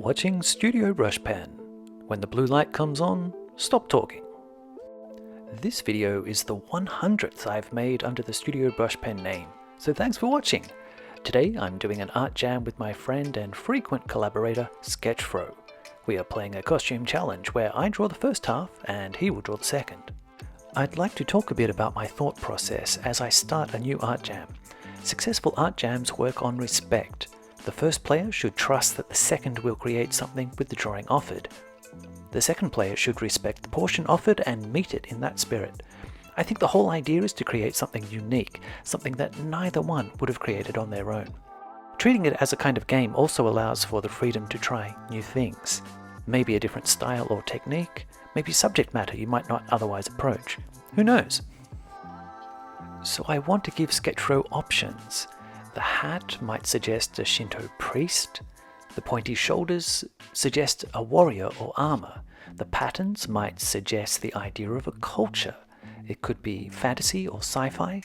watching Studio Brush Pen. When the blue light comes on, stop talking. This video is the 100th I've made under the Studio Brush Pen name, so thanks for watching. Today I'm doing an art jam with my friend and frequent collaborator, Sketchfro. We are playing a costume challenge where I draw the first half and he will draw the second. I'd like to talk a bit about my thought process as I start a new art jam. Successful art jams work on respect. The first player should trust that the second will create something with the drawing offered. The second player should respect the portion offered and meet it in that spirit. I think the whole idea is to create something unique, something that neither one would have created on their own. Treating it as a kind of game also allows for the freedom to try new things. Maybe a different style or technique, maybe subject matter you might not otherwise approach. Who knows? So I want to give Sketchfro options. The hat might suggest a Shinto priest. The pointy shoulders suggest a warrior or armor. The patterns might suggest the idea of a culture. It could be fantasy or sci-fi.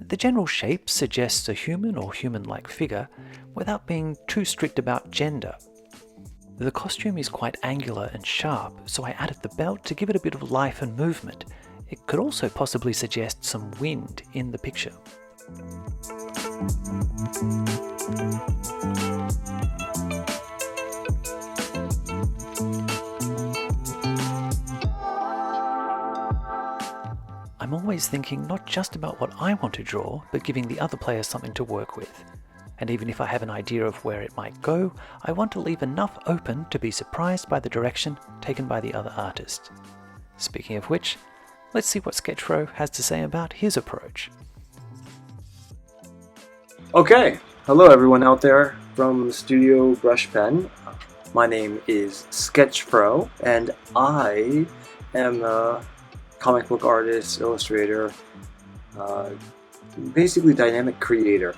The general shape suggests a human or human-like figure without being too strict about gender. The costume is quite angular and sharp, so I added the belt to give it a bit of life and movement. It could also possibly suggest some wind in the picture. I'm always thinking not just about what I want to draw, but giving the other player something to work with. And even if I have an idea of where it might go, I want to leave enough open to be surprised by the direction taken by the other artist. Speaking of which, let's see what Sketchfro has to say about his approach. Okay, hello everyone out there from Studio Brush Pen. My name is Sketchfro, and I am a comic book artist, illustrator, basically dynamic creator.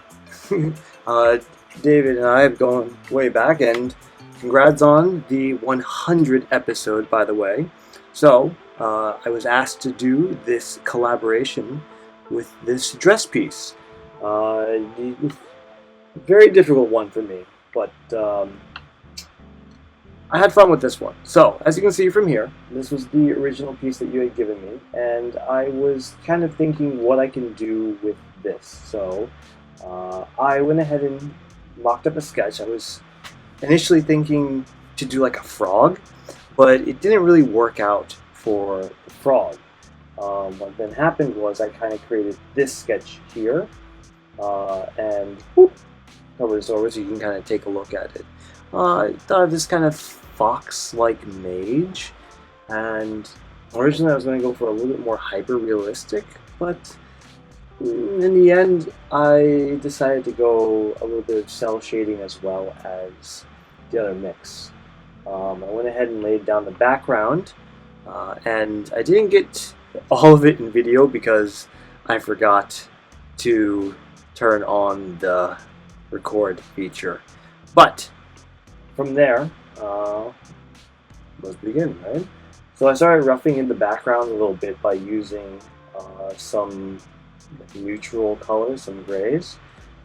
David and I have gone way back, and congrats on the 100 episode, by the way. So, I was asked to do this collaboration with this dress piece. Very difficult one for me, but I had fun with this one. So, as you can see from here, this was the original piece that you had given me, and I was kind of thinking what I can do with this. So, I went ahead and mocked up a sketch. I was initially thinking to do like a frog, but it didn't really work out for the frog. What then happened was I kind of created this sketch here, and cover this over so you can kind of take a look at it. I thought of this kind of fox-like mage, and originally I was going to go for a little bit more hyper-realistic, but in the end I decided to go a little bit of cell shading as well as the other mix. I went ahead and laid down the background, and I didn't get all of it in video because I forgot to turn on the record feature. But from there, let's begin, right? So I started roughing in the background a little bit by using some neutral colors, some grays,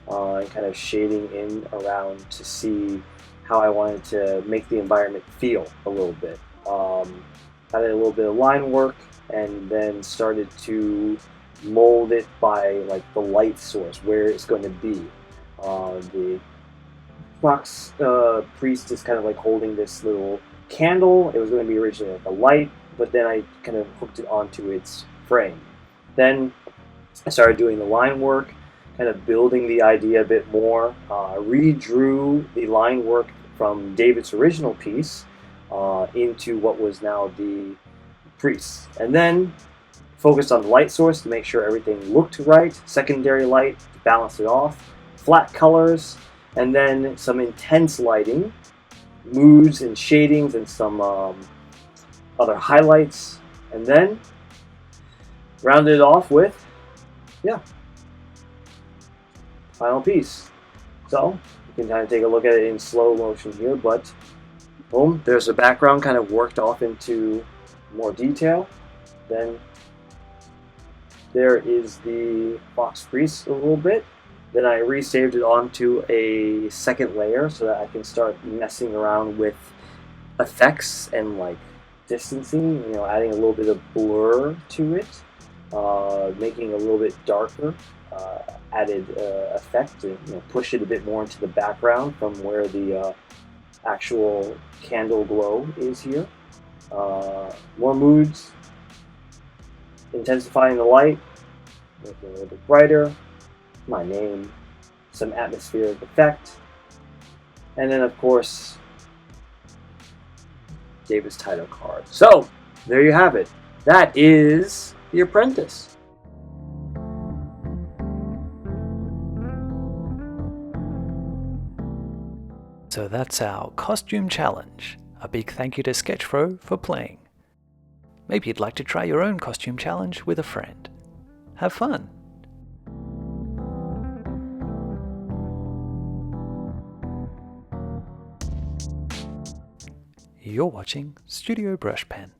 and kind of shading in around to see how I wanted to make the environment feel a little bit. Added a little bit of line work, and then started to mold it by like the light source, where it's going to be. The fox priest is kind of like holding this little candle. It was going to be originally like a light, but then I kind of hooked it onto its frame. Then I started doing the line work, kind of building the idea a bit more. Redrew the line work from David's original piece into what was now the priest. And then focused on the light source to make sure everything looked right, secondary light to balance it off, flat colors, and then some intense lighting, moods and shadings, and some other highlights, and then rounded it off with, final piece. So you can kind of take a look at it in slow motion here, but boom, there's a background kind of worked off into more detail. Then there is the fox priest a little bit, Then I resaved it onto a second layer so that I can start messing around with effects and like distancing, adding a little bit of blur to it, making it a little bit darker, added effect to push it a bit more into the background from where the actual candle glow is here. More moods, intensifying the light, making it a little bit brighter, my name, some atmospheric effect, and then of course David's title card. So there you have it. That is The Apprentice. So that's our costume challenge. A big thank you to Sketchfro for playing. Maybe you'd like to try your own costume challenge with a friend. Have fun! You're watching Studio Brush Pen.